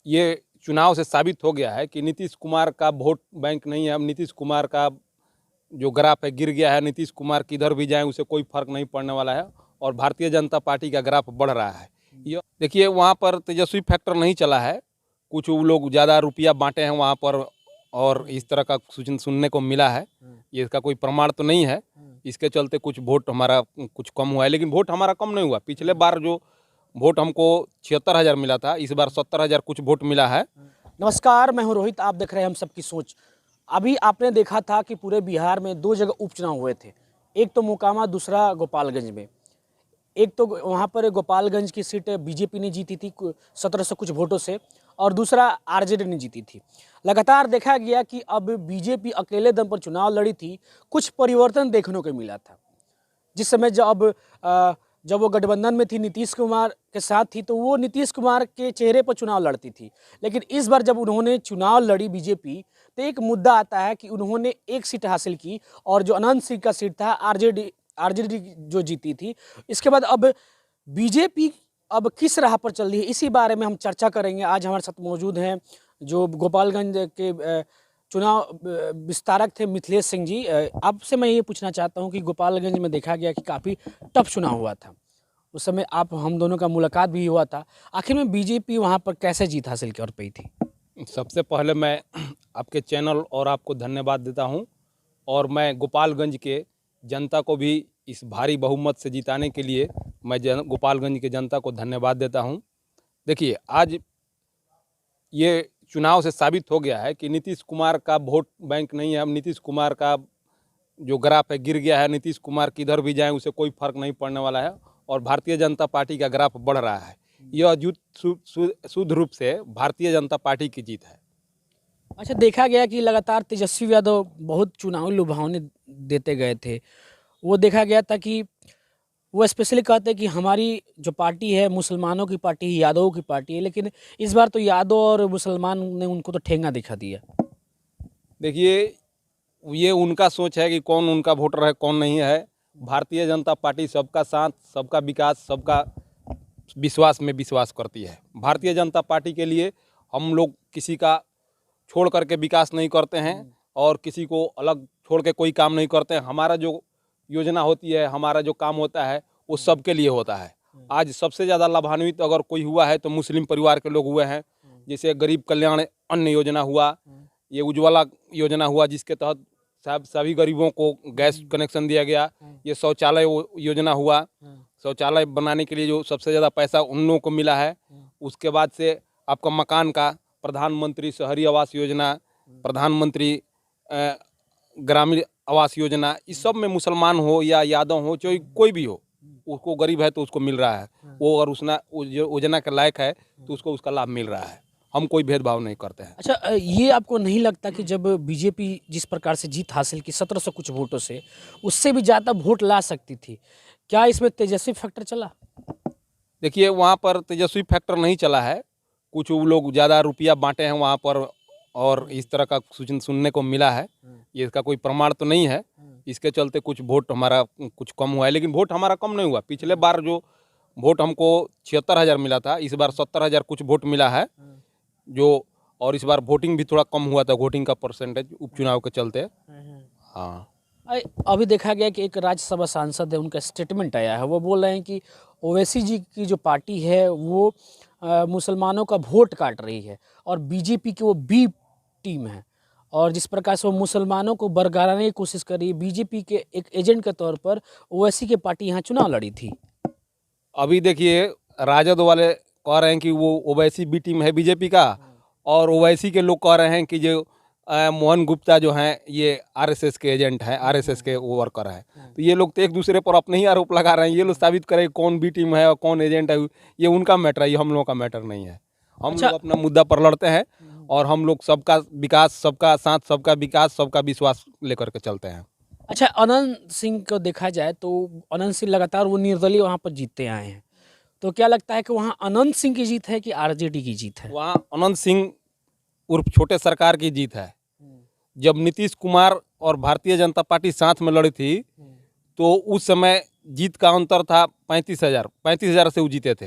ये चुनाव से साबित हो गया है कि नीतीश कुमार का वोट बैंक नहीं है। अब नीतीश कुमार का जो ग्राफ है गिर गया है। नीतीश कुमार किधर भी जाएं उसे कोई फर्क नहीं पड़ने वाला है और भारतीय जनता पार्टी का ग्राफ बढ़ रहा है। ये देखिए, वहाँ पर तेजस्वी फैक्टर नहीं चला है। कुछ वो लोग ज़्यादा रुपया बांटे हैं वहाँ पर और इस तरह का सुनने को मिला है। ये इसका कोई प्रमाण तो नहीं है। इसके चलते कुछ वोट हमारा कुछ कम हुआ है, लेकिन वोट हमारा कम नहीं हुआ। पिछले बार जो वोट हमको 76,000 मिला था, इस बार 70,000 कुछ वोट मिला है। नमस्कार, मैं हूं रोहित। आप देख रहे हैं हम सबकी सोच। अभी आपने देखा था कि पूरे बिहार में 2 जगह उपचुनाव हुए थे, एक तो मोकामा, दूसरा गोपालगंज में। एक तो वहां पर गोपालगंज की सीट बीजेपी ने जीती थी 1700 कुछ वोटों से, और दूसरा आरजेडी ने जीती थी। लगातार देखा गया कि अब बीजेपी अकेले दम पर चुनाव लड़ी थी, कुछ परिवर्तन देखने को मिला था। जिस समय जब वो गठबंधन में थी, नीतीश कुमार के साथ थी, तो वो नीतीश कुमार के चेहरे पर चुनाव लड़ती थी। लेकिन इस बार जब उन्होंने चुनाव लड़ी बीजेपी, तो एक मुद्दा आता है कि उन्होंने एक सीट हासिल की, और जो अनंत सिंह का सीट था आरजेडी जो जीती थी। इसके बाद अब बीजेपी अब किस राह पर चल रही है, इसी बारे में हम चर्चा करेंगे। आज हमारे साथ मौजूद हैं जो गोपालगंज के चुनाव विस्तारक थे, मिथिलेश सिंह जी। आपसे मैं ये पूछना चाहता हूँ कि गोपालगंज में देखा गया कि काफ़ी टफ चुनाव हुआ था। उस समय हम दोनों का मुलाकात भी हुआ था। आखिर में बीजेपी वहाँ पर कैसे जीत हासिल कर पाई थी? सबसे पहले मैं आपके चैनल और आपको धन्यवाद देता हूं, और मैं गोपालगंज के जनता को भी इस भारी बहुमत से जिताने के लिए मैं गोपालगंज के जनता को धन्यवाद देता हूं। देखिए, आज ये चुनाव से साबित हो गया है कि नीतीश कुमार का वोट बैंक नहीं है। अब नीतीश कुमार का जो ग्राफ है गिर गया है। नीतीश कुमार किधर भी जाएं उसे कोई फर्क नहीं पड़ने वाला है और भारतीय जनता पार्टी का ग्राफ बढ़ रहा है। यह शुद्ध रूप से भारतीय जनता पार्टी की जीत है। अच्छा, देखा गया कि लगातार तेजस्वी यादव बहुत चुनावी लुभावने देते गए थे। वो देखा गया था कि वो स्पेशली कहते हैं कि हमारी जो पार्टी है मुसलमानों की पार्टी है, यादवों की पार्टी है। लेकिन इस बार तो यादव और मुसलमान ने उनको तो ठेंगा दिखा दिया। देखिए, ये उनका सोच है कि कौन उनका वोटर है कौन नहीं है। भारतीय जनता पार्टी सबका साथ, सबका विकास, सबका विश्वास में विश्वास करती है। भारतीय जनता पार्टी के लिए हम लोग किसी का छोड़ करके विकास नहीं करते हैं और किसी को अलग छोड़ के कोई काम नहीं करते हैं। हमारा जो योजना होती है, हमारा जो काम होता है, वो सबके लिए होता है। आज सबसे ज़्यादा लाभान्वित अगर कोई हुआ है तो मुस्लिम परिवार के लोग हुए हैं। जैसे गरीब कल्याण अन्न योजना हुआ, ये उज्ज्वला योजना हुआ, जिसके तहत सभी गरीबों को गैस कनेक्शन दिया गया। ये शौचालय योजना हुआ, शौचालय बनाने के लिए जो सबसे ज़्यादा पैसा उन लोगों को मिला है। उसके बाद से आपका मकान का प्रधानमंत्री शहरी आवास योजना, प्रधानमंत्री ग्रामीण आवास योजना, इस सब में मुसलमान हो या यादव हो, चाहे कोई भी हो, उसको गरीब है तो उसको मिल रहा है। वो अगर उसना योजना के लायक है तो उसको उसका लाभ मिल रहा है। हम कोई भेदभाव नहीं करते हैं। अच्छा, ये आपको नहीं लगता कि जब बीजेपी जिस प्रकार से जीत हासिल की 1700 कुछ वोटों से, उससे भी ज़्यादा वोट ला सकती थी? क्या इसमें तेजस्वी फैक्टर चला? देखिए, वहाँ पर तेजस्वी फैक्टर नहीं चला है। कुछ वो लोग ज़्यादा रुपया बांटे हैं वहाँ पर और इस तरह का सुनने को मिला है। ये इसका कोई प्रमाण तो नहीं है। इसके चलते कुछ वोट हमारा कुछ कम हुआ है, लेकिन वोट हमारा कम नहीं हुआ। पिछले बार जो वोट हमको 76,000 मिला था, इस बार 70,000 कुछ वोट मिला है जो। और इस बार वोटिंग भी थोड़ा कम हुआ था, वोटिंग का परसेंटेज उपचुनाव के चलते। हाँ, अभी देखा गया कि एक राज्यसभा सांसद है, उनका स्टेटमेंट आया है। वो बोल रहे हैं कि ओवैसी जी की जो पार्टी है वो मुसलमानों का वोट काट रही है और बीजेपी की वो बी टीम है, और जिस प्रकार से वो मुसलमानों को बरगलाने की कोशिश कर रही है। बीजेपी के एक एजेंट के तौर पर ओवैसी की पार्टी यहाँ चुनाव लड़ी थी। अभी देखिए, राजद वाले कह रहे हैं कि वो ओवैसी बी टीम है बीजेपी का, और ओवैसी के लोग कह रहे हैं कि जो मोहन गुप्ता जो हैं ये आरएसएस के एजेंट हैं, आरएसएस के वो वर्कर हैं। तो ये लोग तो एक दूसरे पर अपने ही आरोप लगा रहे हैं। ये लोग साबित करें कौन बी टीम है और कौन एजेंट है, ये उनका मैटर है, ये हम लोगों का मैटर नहीं है। हम लोग अपना मुद्दा पर लड़ते हैं और हम लोग सबका विकास, सबका साथ, सबका विकास, सबका विश्वास लेकर के चलते हैं। अच्छा, अनंत सिंह को देखा जाए तो अनंत सिंह लगातार वो निर्दलीय वहाँ पर जीतते आए हैं, तो क्या लगता है कि वहाँ अनंत सिंह की जीत है कि आरजेडी की जीत है? वहाँ अनंत सिंह उर्फ छोटे सरकार की जीत है। जब नीतीश कुमार और भारतीय जनता पार्टी साथ में लड़ी थी तो उस समय जीत का अंतर था 35,000 से वो जीते थे।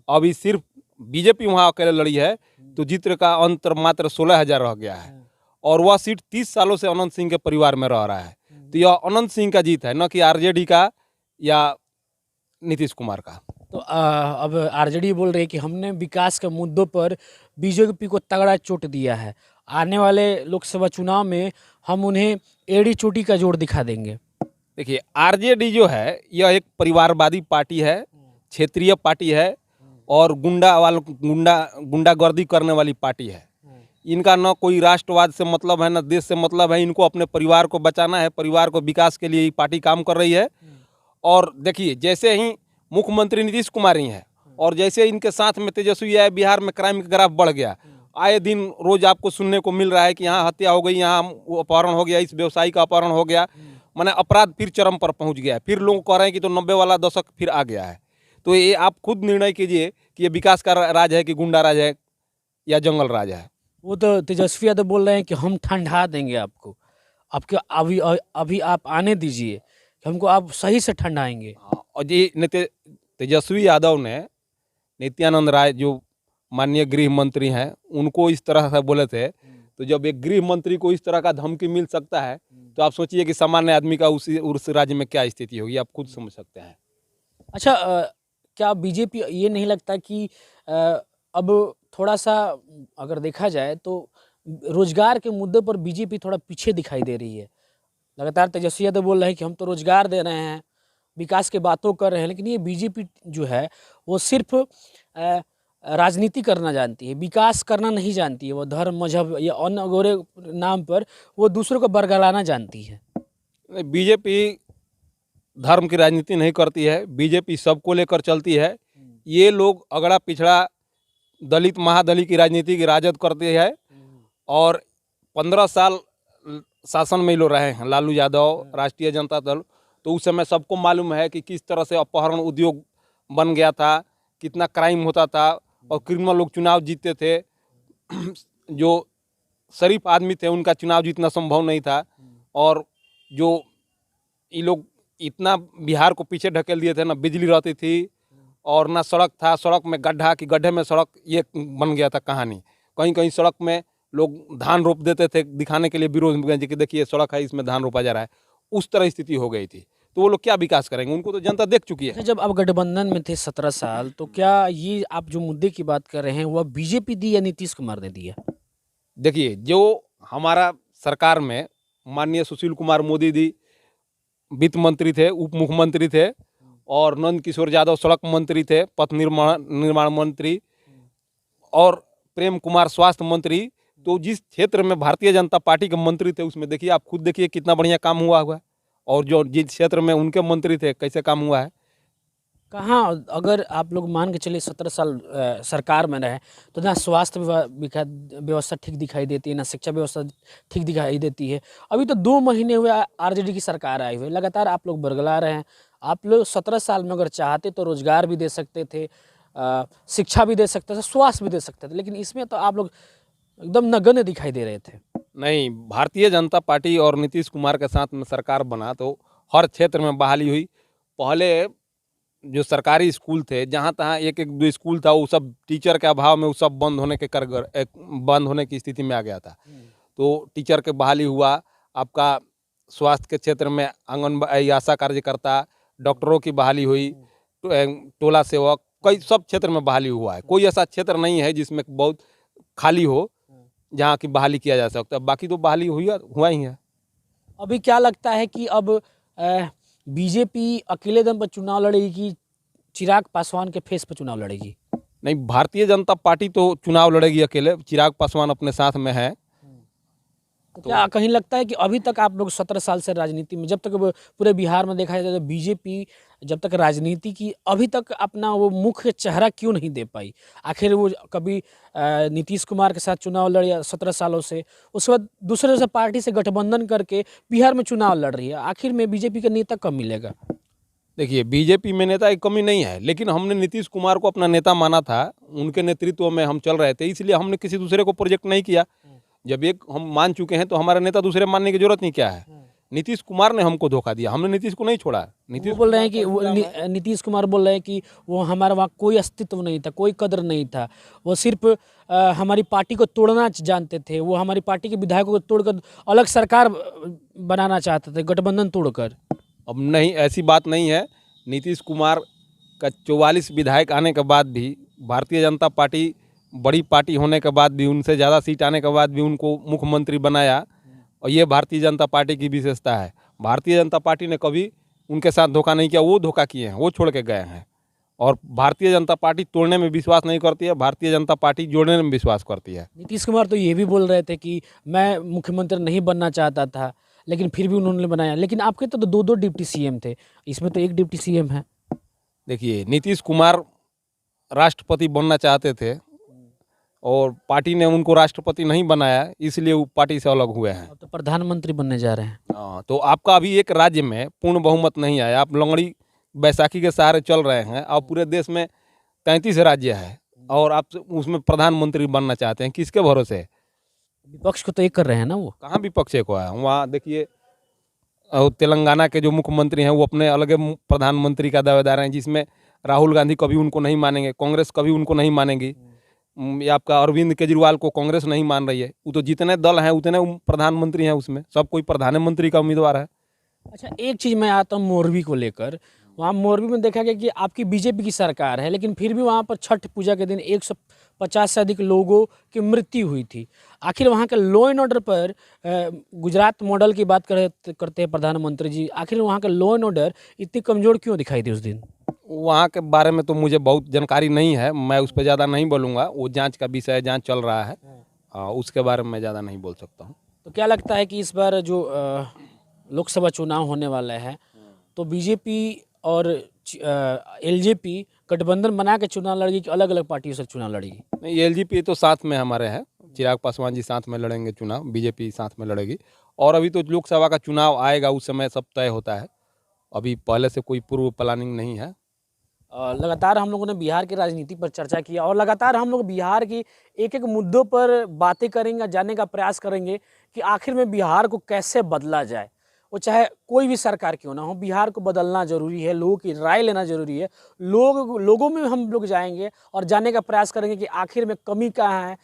अभी सिर्फ बीजेपी वहाँ अकेले लड़ी है तो जीत का अंतर मात्र 16,000 रह गया है और वह सीट 30 सालों से अनंत सिंह के परिवार में रह रहा है। तो यह अनंत सिंह का जीत है, न कि आरजेडी का या नीतीश कुमार का। तो अब आरजेडी बोल रही है कि हमने विकास के मुद्दों पर बीजेपी को तगड़ा चोट दिया है, आने वाले लोकसभा चुनाव में हम उन्हें एड़ी चोटी का जोड़ दिखा देंगे। देखिए, आरजेडी जो है यह एक परिवारवादी पार्टी है, क्षेत्रीय पार्टी है और गुंडागर्दी करने वाली पार्टी है। इनका न कोई राष्ट्रवाद से मतलब है, न देश से मतलब है। इनको अपने परिवार को बचाना है, परिवार को विकास के लिए ये पार्टी काम कर रही है। और देखिए, जैसे ही मुख्यमंत्री नीतीश कुमार ही हैं और जैसे इनके साथ में तेजस्वी आए, बिहार में क्राइम का ग्राफ बढ़ गया। आए दिन रोज आपको सुनने को मिल रहा है कि यहाँ हत्या हो गई, यहाँ अपहरण हो गया, इस व्यवसायी का अपहरण हो गया। माने अपराध फिर चरम पर पहुँच गया है। फिर लोग कह रहे हैं कि तो 90 वाला दशक फिर आ गया है। तो ये आप खुद निर्णय कीजिए कि ये विकास का राज है कि गुंडा राज है या जंगल राज है। वो तो तेजस्वी यादव बोल रहे हैं कि हम ठंडा देंगे आपको, आपके अभी आप आने दीजिए कि हमको आप सही से ठंडाएंगे। और जी तेजस्वी यादव ने नित्यानंद राय जो माननीय गृह मंत्री हैं उनको इस तरह से बोले थे। तो जब एक गृह मंत्री को इस तरह का धमकी मिल सकता है तो आप सोचिए कि सामान्य आदमी का उस राज्य में क्या स्थिति होगी, आप खुद समझ सकते हैं। अच्छा, क्या बीजेपी ये नहीं लगता कि अब थोड़ा सा अगर देखा जाए तो रोजगार के मुद्दे पर बीजेपी थोड़ा पीछे दिखाई दे रही है? लगातार तेजस्वी यादव बोल रहे हैं कि हम तो रोजगार दे रहे हैं, विकास की बातों कर रहे हैं, लेकिन ये बीजेपी जो है वो सिर्फ राजनीति करना जानती है, विकास करना नहीं जानती है। वो धर्म, मजहब या अन्य अगोरे नाम पर वो दूसरों को बरगलाना जानती है। बीजेपी धर्म की राजनीति नहीं करती है, बीजेपी सबको लेकर चलती है। ये लोग अगड़ा पिछड़ा दलित महादलित की राजनीति की राजद करते हैं और 15 साल शासन में लोग रहे हैं, लालू यादव, राष्ट्रीय जनता दल। तो उस समय सबको मालूम है कि किस तरह से अपहरण उद्योग बन गया था, कितना क्राइम होता था और क्रिमिनल लोग चुनाव जीतते थे। जो शरीफ आदमी थे उनका चुनाव जीतना संभव नहीं था। और जो ये लोग इतना बिहार को पीछे ढकेल दिए थे, ना बिजली रहती थी और ना सड़क था, सड़क में गड्ढा कि गड्ढे में सड़क, ये बन गया था कहानी। कहीं कहीं सड़क में लोग धान रोप देते थे दिखाने के लिए विरोध में कि देखिए सड़क है, इसमें धान रोपा जा रहा है। उस तरह स्थिति हो गई थी। तो वो लोग क्या विकास करेंगे, उनको तो जनता देख चुकी है। जब आप गठबंधन में थे 17 साल, तो क्या ये आप जो मुद्दे की बात कर रहे हैं वह बीजेपी दी या नीतीश कुमार ने दिया? देखिए, जो हमारा सरकार में माननीय सुशील कुमार मोदी जी वित्त मंत्री थे, उप मुख्यमंत्री थे और नंद किशोर यादव सड़क मंत्री थे, पथ निर्माण मंत्री और प्रेम कुमार स्वास्थ्य मंत्री। तो जिस क्षेत्र में भारतीय जनता पार्टी के मंत्री थे उसमें देखिए, आप खुद देखिए कितना बढ़िया काम हुआ है। और जो जिस क्षेत्र में उनके मंत्री थे कैसे काम हुआ है। कहाँ, अगर आप लोग मान के चलिए 17 साल सरकार में रहे तो ना स्वास्थ्य व्यवस्था ठीक दिखाई देती है, ना शिक्षा व्यवस्था ठीक दिखाई देती है। अभी तो 2 महीने हुए आरजेडी की सरकार आई हुई, लगातार आप लोग बरगला रहे हैं। आप लोग 17 साल में अगर चाहते तो रोजगार भी दे सकते थे, शिक्षा भी दे सकते थे, स्वास्थ्य भी दे सकते थे, लेकिन इसमें तो आप लोग एकदम नगण्य दिखाई दे रहे थे। नहीं, भारतीय जनता पार्टी और नीतीश कुमार के साथ में सरकार बना तो हर क्षेत्र में बहाली हुई। पहले जो सरकारी स्कूल थे, जहाँ तहाँ एक एक 2 स्कूल था, वो सब टीचर के अभाव में वो सब बंद होने की स्थिति में आ गया था। तो टीचर के बहाली हुआ। आपका स्वास्थ्य के क्षेत्र में आंगनबाड़ी, आशा कार्यकर्ता, डॉक्टरों की बहाली हुई, टोला सेवक, कई सब क्षेत्र में बहाली हुआ है। कोई ऐसा क्षेत्र नहीं है जिसमें बहुत खाली हो जहाँ की बहाली किया जा सकता है। बाकी तो बहाली हुआ ही है। अभी क्या लगता है कि अब बीजेपी अकेले दम पर चुनाव लड़ेगी कि चिराग पासवान के फेस पर चुनाव लड़ेगी? नहीं, भारतीय जनता पार्टी तो चुनाव लड़ेगी अकेले। चिराग पासवान अपने साथ में है। तो क्या कहीं लगता है कि अभी तक आप लोग 17 साल से राजनीति में, जब तक पूरे बिहार में देखा जाए तो बीजेपी जब तक राजनीति की, अभी तक अपना वो मुख्य चेहरा क्यों नहीं दे पाई? आखिर वो कभी नीतीश कुमार के साथ चुनाव लड़ी 17 सालों से, उसके बाद दूसरे से पार्टी से गठबंधन करके बिहार में चुनाव लड़ रही है। आखिर में बीजेपी का नेता कब मिलेगा? देखिए, बीजेपी में नेता की कमी नहीं है, लेकिन हमने नीतीश कुमार को अपना नेता माना था। उनके नेतृत्व में हम चल रहे थे, इसलिए हमने किसी दूसरे को प्रोजेक्ट नहीं किया। जब एक हम मान चुके हैं तो हमारा नेता दूसरे मानने की जरूरत नहीं क्या है। नीतीश कुमार ने हमको धोखा दिया, हमने नीतीश को नहीं छोड़ा। नीतीश वो बोल रहे हैं कि नीतीश कुमार बोल रहे हैं कि वो हमारे वहाँ कोई अस्तित्व नहीं था, कोई कदर नहीं था, वो सिर्फ हमारी पार्टी को तोड़ना जानते थे, वो हमारी पार्टी के विधायकों को तोड़कर अलग सरकार बनाना चाहते थे, गठबंधन तोड़कर। अब नहीं, ऐसी बात नहीं है। नीतीश कुमार का 44 विधायक आने के बाद भी, भारतीय जनता पार्टी बड़ी पार्टी होने के बाद भी, उनसे ज़्यादा सीट आने के बाद भी उनको मुख्यमंत्री बनाया, और ये भारतीय जनता पार्टी की विशेषता है। भारतीय जनता पार्टी ने कभी उनके साथ धोखा नहीं किया, वो धोखा किए हैं, वो छोड़ के गए हैं। और भारतीय जनता पार्टी तोड़ने में विश्वास नहीं करती है, भारतीय जनता पार्टी जोड़ने में विश्वास करती है। नीतीश कुमार तो ये भी बोल रहे थे कि मैं मुख्यमंत्री नहीं बनना चाहता था, लेकिन फिर भी उन्होंने बनाया। लेकिन आपके तो दो दो डिप्टी सीएम थे, इसमें तो एक डिप्टी सीएम है। देखिए, नीतीश कुमार राष्ट्रपति बनना चाहते थे और पार्टी ने उनको राष्ट्रपति नहीं बनाया, इसलिए वो पार्टी से अलग हुए हैं। अब तो प्रधानमंत्री बनने जा रहे हैं। तो आपका अभी एक राज्य में पूर्ण बहुमत नहीं आया, आप लंगड़ी बैसाखी के सहारे चल रहे हैं, और पूरे देश में 33 राज्य है और आप उसमें प्रधानमंत्री बनना चाहते हैं, किसके भरोसे? विपक्ष को तो एक कर रहे हैं ना वो। कहाँ विपक्ष को है? वहाँ देखिए, तेलंगाना के जो मुख्यमंत्री हैं वो अपने अलग प्रधानमंत्री का दावेदार हैं, जिसमें राहुल गांधी कभी उनको नहीं मानेंगे, कांग्रेस कभी उनको नहीं मानेगी। ये आपका अरविंद केजरीवाल को कांग्रेस नहीं मान रही है। वो तो जितने दल हैं उतने प्रधानमंत्री हैं, उसमें सब कोई प्रधानमंत्री का उम्मीदवार है। अच्छा, एक चीज़ मैं आता हूँ मोरबी को लेकर। वहाँ मोरबी में देखा गया कि आपकी बीजेपी की सरकार है, लेकिन फिर भी वहाँ पर छठ पूजा के दिन 150 से अधिक लोगों की मृत्यु हुई थी। आखिर वहाँ के लॉ एंड ऑर्डर पर गुजरात मॉडल की बात करते हैं प्रधानमंत्री जी, आखिर वहाँ का लॉ एंड ऑर्डर इतनी कमज़ोर क्यों दिखाई दी उस दिन? वहाँ के बारे में तो मुझे बहुत जानकारी नहीं है, मैं उस पर ज़्यादा नहीं बोलूँगा। वो जांच का विषय है, जांच चल रहा है। उसके बारे में मैं ज़्यादा नहीं बोल सकता हूँ। तो क्या लगता है कि इस बार जो लोकसभा चुनाव होने वाला है, तो बीजेपी और एलजेपी गठबंधन बना के चुनाव लड़ेगी कि अलग अलग पार्टियों से चुनाव लड़ेगी? नहीं, एलजेपी तो साथ में हमारे हैं, चिराग पासवान जी साथ में लड़ेंगे चुनाव, बीजेपी साथ में लड़ेगी। और अभी तो लोकसभा का चुनाव आएगा, उस समय सब तय होता है। अभी पहले से कोई पूर्व प्लानिंग नहीं है। लगातार हम लोगों ने बिहार की राजनीति पर चर्चा किया और लगातार हम लोग बिहार की एक एक मुद्दों पर बातें करेंगे, जानने का प्रयास करेंगे कि आखिर में बिहार को कैसे बदला जाए। वो चाहे कोई भी सरकार क्यों ना हो, बिहार को बदलना ज़रूरी है, लोगों की राय लेना ज़रूरी है। लोगों में हम लोग जाएंगे और जानने का प्रयास करेंगे कि आखिर में कमी कहाँ है,